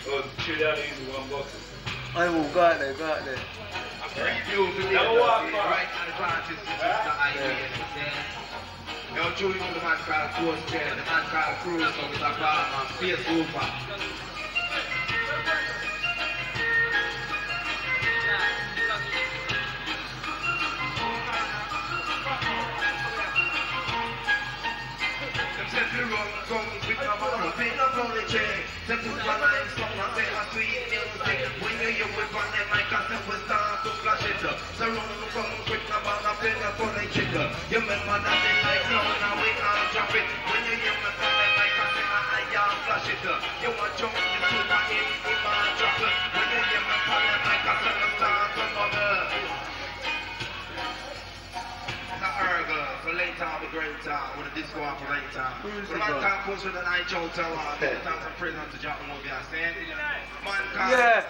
Oh, shoot out easy $1. I will go out there, go out there. You right on the branches, it's just the idea. Yo, Julie, the man called Cruise, the man called Cruise, so it's a call, Space Hooper. They put my line song and say a sweet music. When you hear it on the mic, I say we start to flash it. So run to come quick, now man, I feel for the chicken. You remember that they like now, now we can't drop it. When you hear me on the mic, I say I am flash it. You want jump the super hit, you man drop it. When you hear me on the mic, I say we start to bubble. For late time, a great time, with a disco operator. The man can't push with an eye chow tower. The time to prison to drop the movie, I stand. Man can't,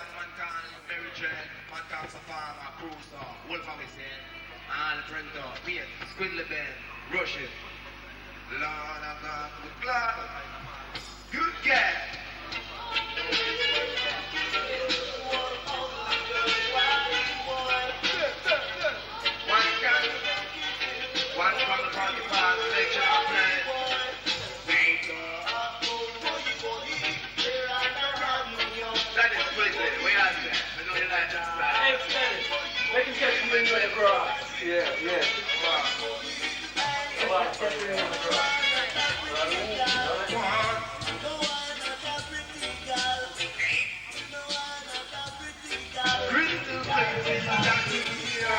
very dread. Man can't perform a cruise star. Wolf of his head. And the printer, beat, squiddly band, rush it. Lord of God, with blood. Good cat. One from the party park, section of play. That is twisted. Wait out there. I know you like that style. Hey, Spanish. Make him catch him in the cross. Yeah, yeah. Come on, catch him in the cross. Crystal places that you hear.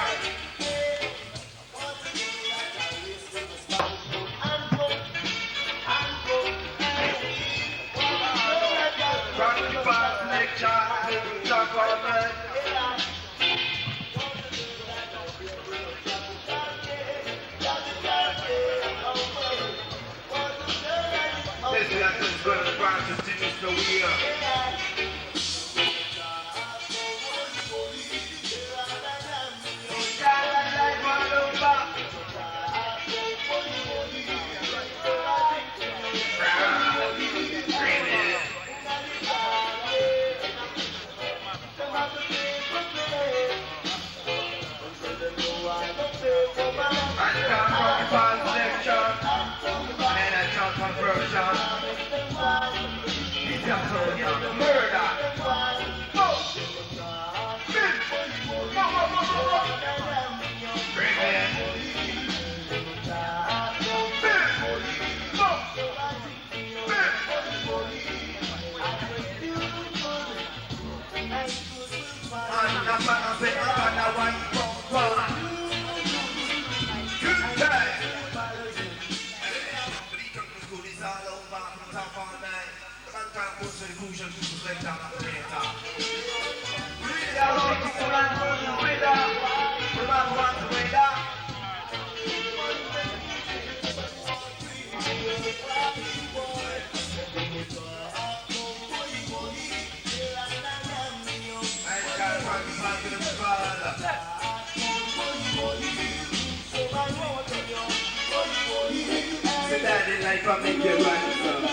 Like I make you ransom,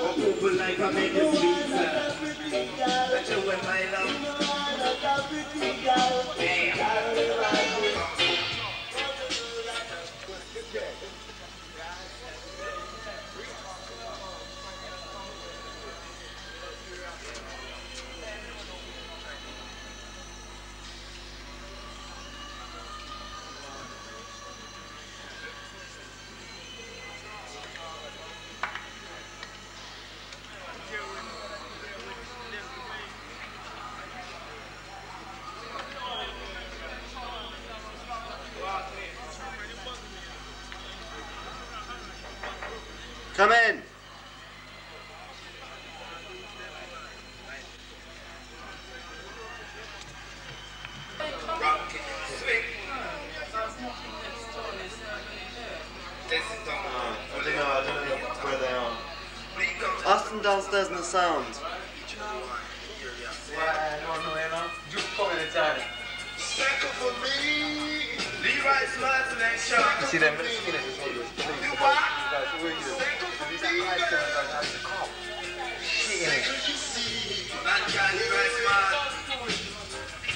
or people like I make you sweet, that you with my love. Come in. I don't know where they are. Ask them downstairs in the sound. Just put it inside. You see them skinheads as well? Where are you? Shit in it.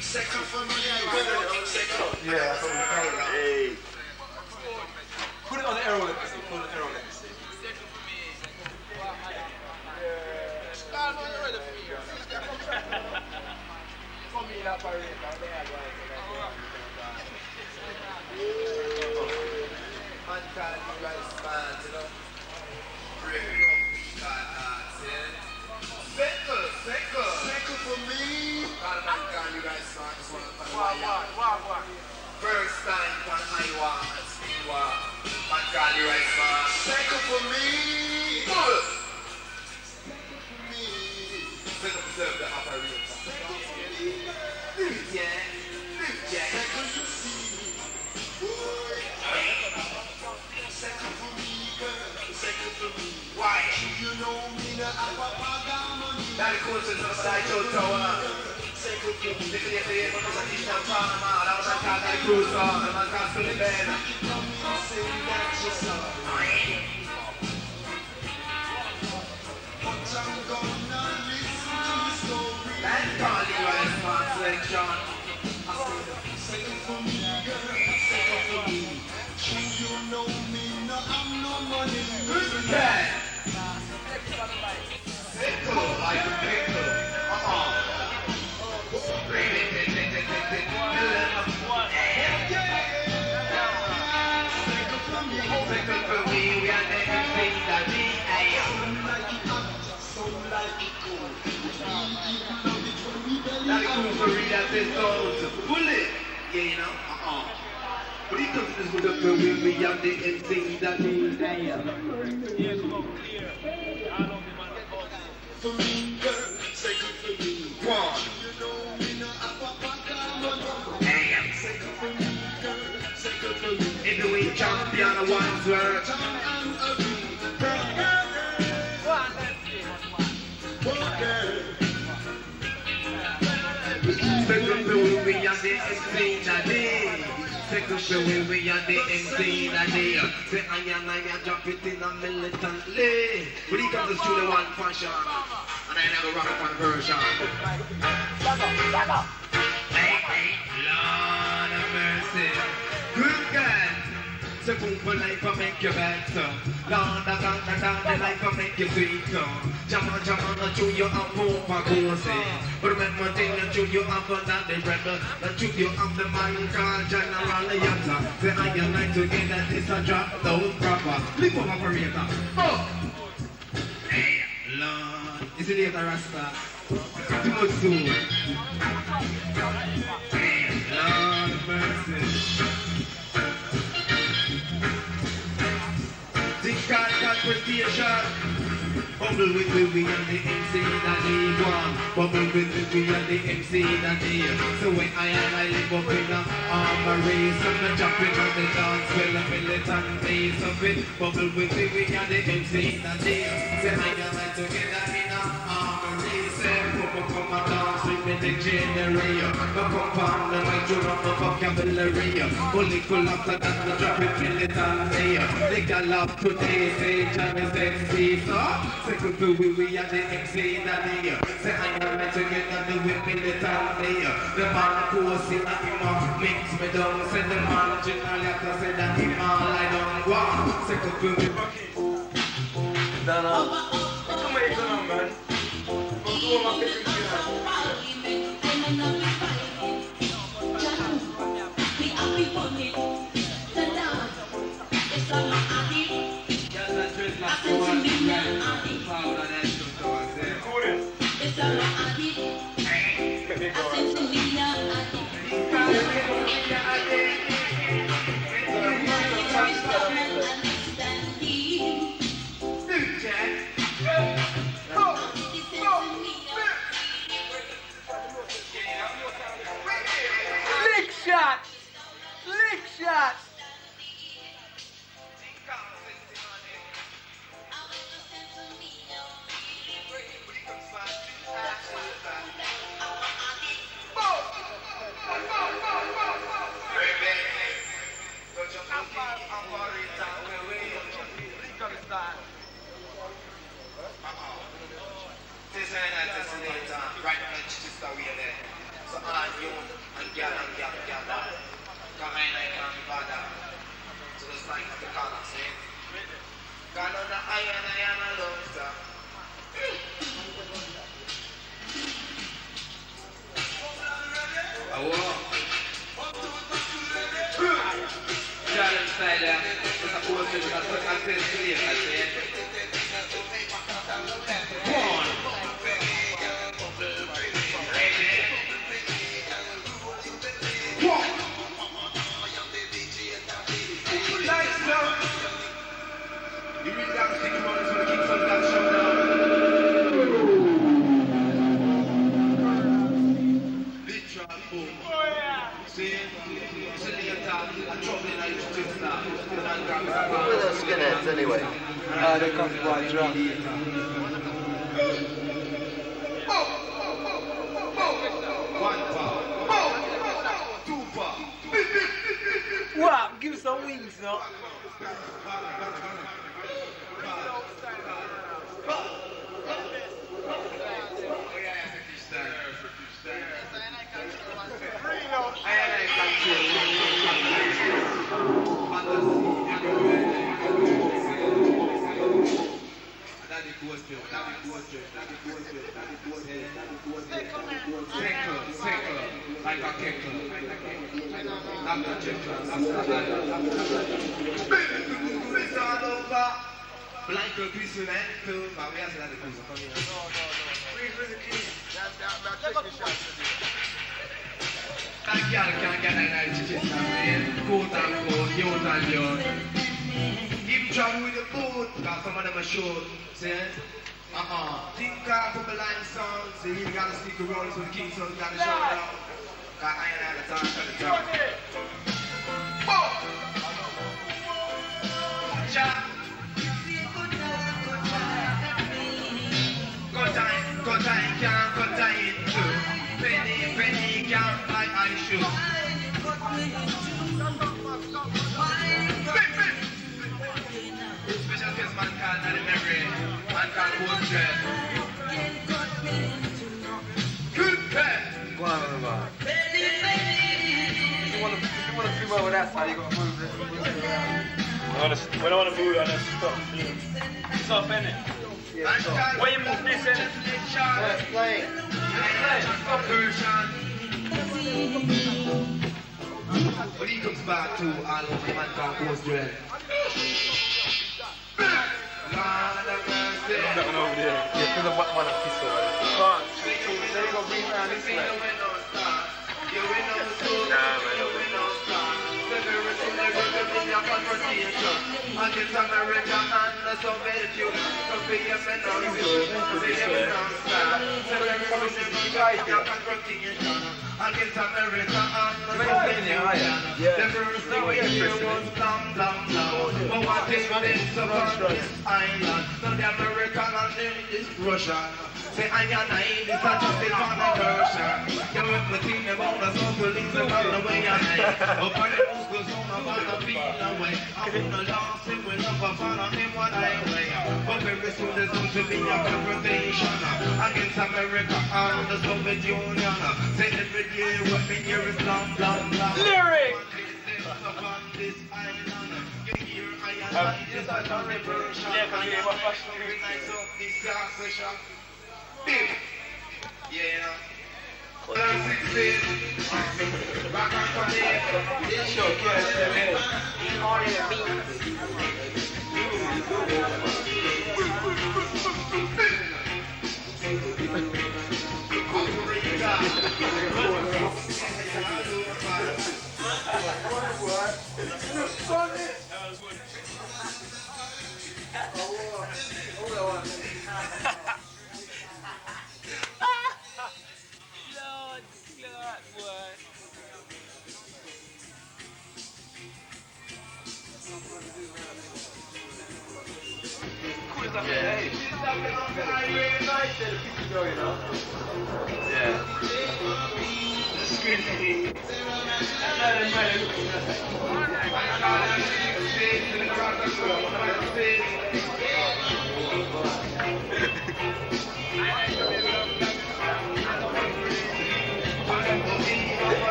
Second for me, second. Yeah, that's what we call it. Hey. Put it on the arrow, let me see. Put it on the arrow, let me see. Man can't be rice man, you know. Bring it up, Second for me. Man can't be rice man, just want to find What? first time on Iowa and Stewa. Man can't be rice man. Second for me. Second for me. Set up yourself the operator. Yeah. Second to see. Second for me, girl. Second for me. Why? You know me, the Apapagamo. Now the coach is on the side of the tower. Second for me. This is the day for the team of Panama. That was a cat that cruise on. The man can't spin the bed. That's calling right smart selection. Second for me, girl. Second for me. You know me, no, I'm no money. Who's that? Pickle, like a pickle. Second for me, we are never think that we now the cool for read out this song to bullet. Yeah, you know, But he comes to this with a we have the MC that we for me, girl, second for me. One. You know me, no hey, second for me, girl, second for me. Heavyweight champion, one word. Second for me, we are the MC that second for me, we are the MC that day. Say I drop it in a militantly. But he comes to the one fashion, and I never rock up on version. Hey, Lord of mercy. Good God. So boom for life will make you better. Lord, the life will make you sweeter. Jam on, chew you up for cozy. But remember, thing you chew you up on that the rebel. The chew you up the man called General Yatta. Say I and I together, this a drop down proper. Live for operator. Oh! Hey, Lord. You see later, Rasta? Too much soon. Hey, Lord, mercy. God confrontation. Bubble with we and the MC that they want. Bubble with we and the MC that they. So when I live up in the armory, so I'm jumping on the dance, well a militant days of it. Bubble with we and the MC that they. Say I together in the armory. Say come and dance with me the generator. Come on the mic, you know the vocabulary. Only pull up the dance, the drop it militant day. They got love today, say Johnny sexy, so. Second for we are the MC that day. Say I am together the whip militant day. The man force in a mix me down. Say the man general after say that him all I don't want. Second for we Dana. Come here, come on, man. Come on, my picture. Lick shot! right on the just away there. So all you and girl and girl that. Come I can't be bothered. So just like the color say. God on the iron alone, sir. I walk. Got inside there. Just a post it. That's what I said to you. I said. Come on. Lights up. You really got to think about this when the King's on that show now. Literal boom. See? See the attack. I'm troubling like this just now. Who are those skinheads anyway? They come to buy drunk. One power. Two power. What? Give us some wings now. Like a kicker. I'm not it's all over. Blank a piece of that film. But we have to let it come here. That girl can't get that night chicken, man. Coat and coat, yacht and yacht. Give trouble with the boat, cause some of them are short. See? Think for the line songs. See, you gotta stick around so the King's son gotta show down. Cause I ain't had the time for the time. Good time, can't cut time too. Penny can't buy I shoe. Special case man called not in memory. Man called Post Dread. Good pet. Go on, man. If you want to film over that side, you got to move it. We don't want to move it on this stuff. It's up, innit? Yeah, why you move this in? Let's play. When he comes back to all of the man called Post Dread. that one over there. Yeah, because of what man of piss over there. Come on. Then you go bring me around this way. Against America and the Soviet Union, so be a against America and the Soviet Union. The first thing we hear was blam blam blam. But what is this upon this island? Now the American and this Russian. Say I and I, this is just a fun version. You with me team about the socialism on the way I up on the news goes on about the feel away. I wanna lost him with love of fun on him what I weigh. But very soon there's going to be a confrontation against America and the Soviet Union. Say every day what we hear is blam blam blam. Lyric! Upon this island, you hear I and I, this is a reversion. I am very nice of this session. Big. Yeah. 16. Back on for me. This show can't All in the beat.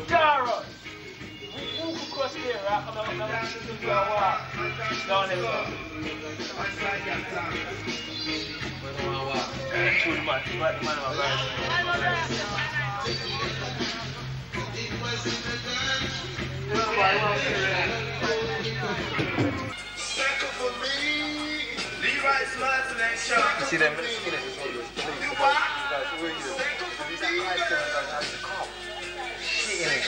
Jara! Walk across here, right? I'm going to go walk. Down here, sir. Too much, right? The man of my You see them skinheads? Shit in it.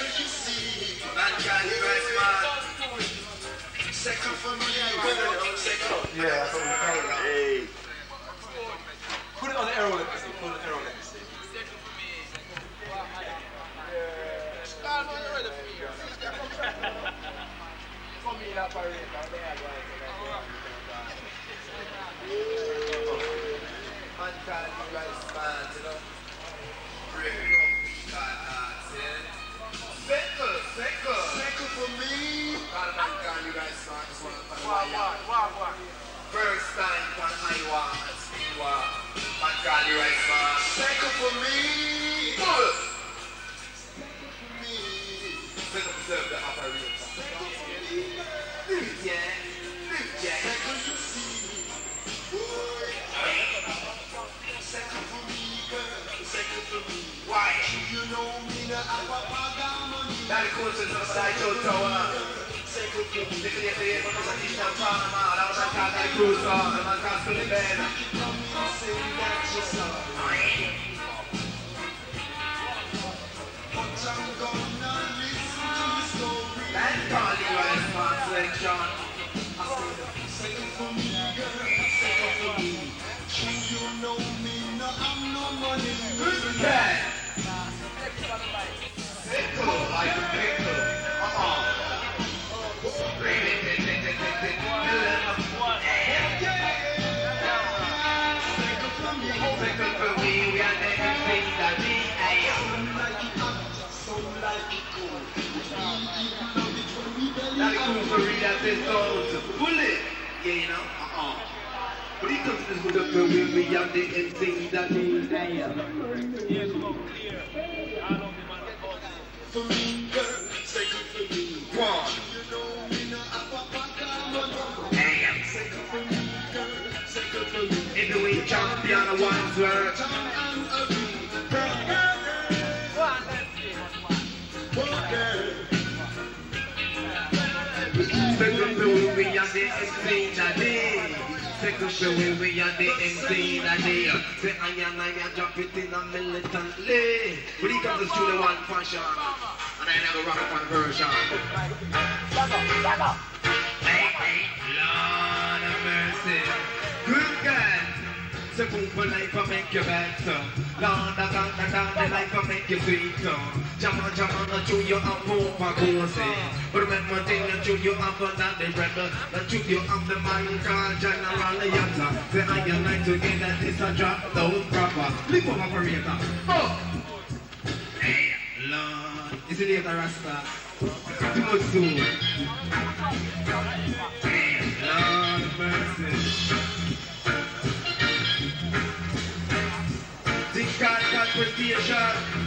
Yeah, that's what we call it. Hey. Put it on the arrow legacy. Put it on the arrow legacy. First time on Iowa and Speedwa, man call you right man. Second for me, pull. Me. Set up yourself the operator. Yeah. Second you see. Second for me, girl. Second for me. Why? You know me the Now the courses of Sideshow Tower. Second for me. Look at the end of the Doddingston Panama. Cruise on, and I can't feel it then. Let's call you a smart selection. Second for me, girl. Second for me. You know me, no, I'm no money. Good guy. Pickle, like a pickle. Bullet, yeah, you know, But he comes to this good up when we have the MC that is there. Yeah, come on, clear. I don't be man of For me, girl, second for me. One. Second for me, girl, second for me. Heavyweight champion of one's word. Second for we are the MC that day. Second for we are the MC that day. Say I drop it in a militantly. But he comes to the one fashion. And I never rock up one version. Hey, Lord of mercy. Good God. So boom for life will make you better. Lord of God, the life will make you sweeter. Jama, chew you up over goosey. But remember thing, chew you up on that the rebel. Chew you up the man called General Yatta. Say I and I together, this a drop down proper. Leave up operator. Oh! Hey, Lord. Is it later, Rasta? Too much soon. Hey, Lord mercy. Confrontation.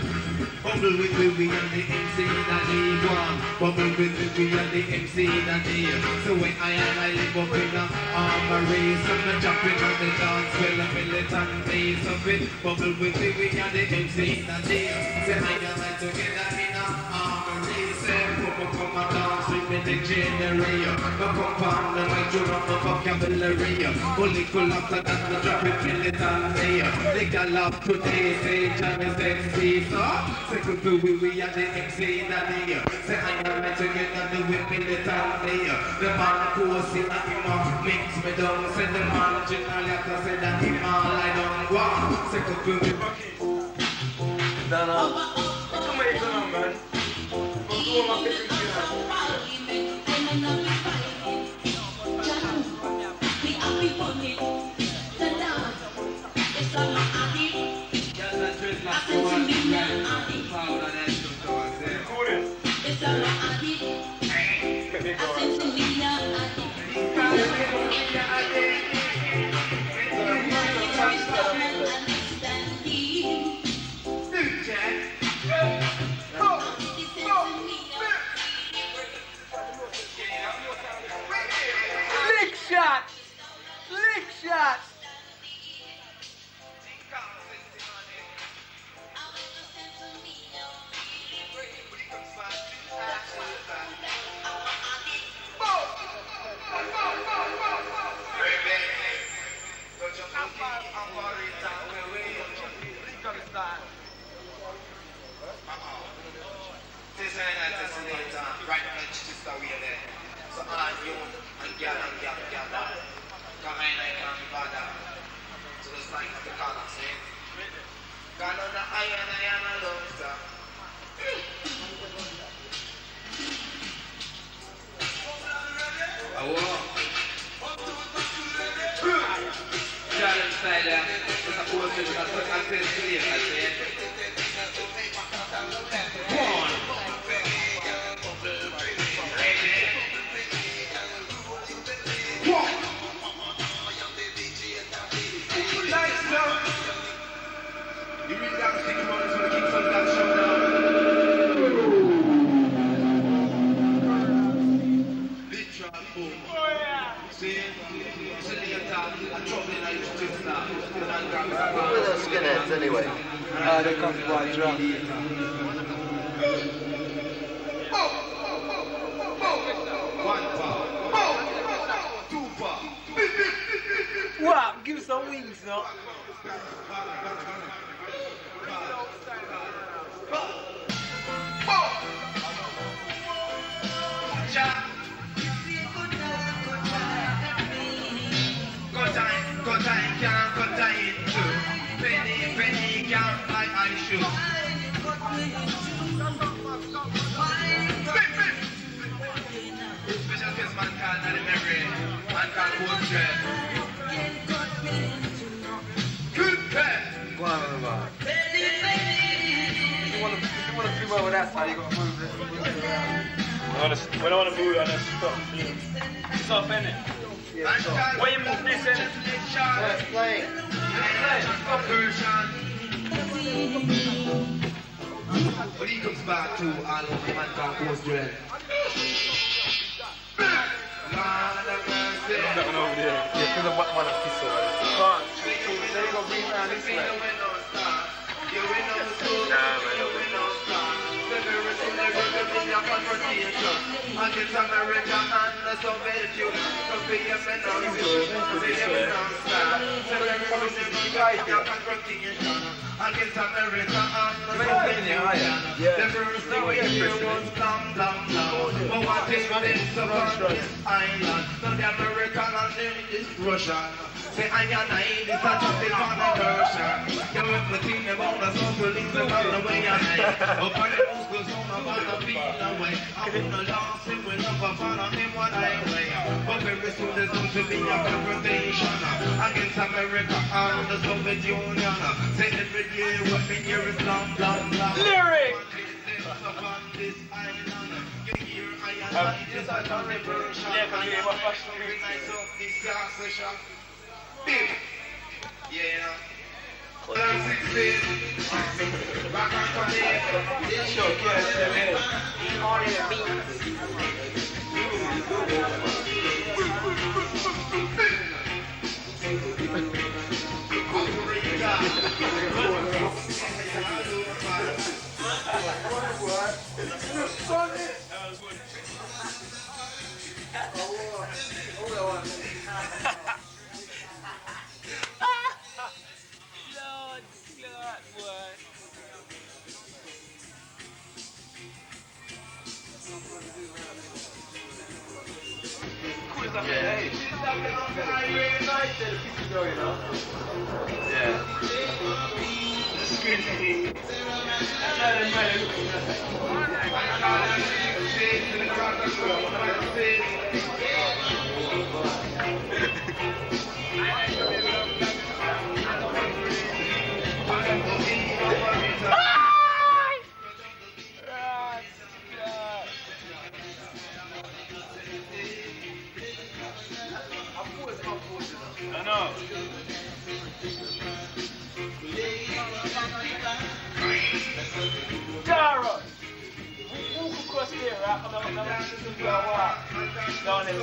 Bumble with me and the MC that they want. Bumble with me and the MC that they. So when I live up in the Armoury, so I'm jumping on the dance, well a militant days of it. Bumble with me and the MC that they. Say I together in the Armoury. Say come and dance with me the generator. Come on the night you run the vocabulary. Only cool after that the drop it militant day. They got love today, say Johnny MC so. Second to we are the MC that day. Say I am together the whip militant day. The man who was in the mix me down. Say the man generally after say that him all I don't want. Second to we Dana, come here, come on, man. Go to my favorite It's This is an anticipator, right on the Chichester way there. So all you and gather. Come in and come bother. So the sign of the color, see? God on the iron, I am alone, sir. I walk. God inside there, there's a whole thing that's a contest today, I say. Go on. You really got to think about this when the King's Son got shut down. Literal boom. See? It's a little trouble in our sister. What were those skinheads anyway? They come to buy drunk. One power. Two power. Wow, give us some wings now. Good time, can't cut time too. Penny can't buy I shoe. Special case man called Daddy Mary, man called Coach Dread. Good pet. Go on, remember. If you want to film over that side, you got to move it. We don't want to move on this stuff. It's up, innit? Yeah, Why you move this in? Let's play. But he comes back to all of the man called Coach Dread. that one over there. Yeah, because I'm one of kiss over there. Come on. There you go, bring it down this way. Against America and the Soviet Union, to be a against America and the Soviet Union, the first thing we hear was blam blam blam. But what is this upon this island? So the American and this Russian. Say I and I, this a justice on the version. You with me think about the socialism and the way I hate. Up on the house goes on about the feel away. I wouldn't lost him with love of fun on him one way. But very soon there's going to be a confrontation against America and the Soviet Union. Say every day what we hear is blam blam blam. Lyric! Upon this island, you hear I and I, this a version. Yeah, because you have a fashion Very nice of this gas session. Big. Yeah. 16. Back on the This show, yeah, all in the beat. I know. Dara! Walk across there, right? I'm going to walk down there.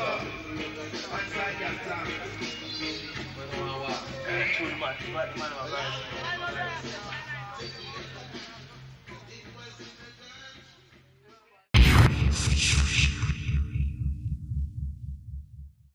Too much, right?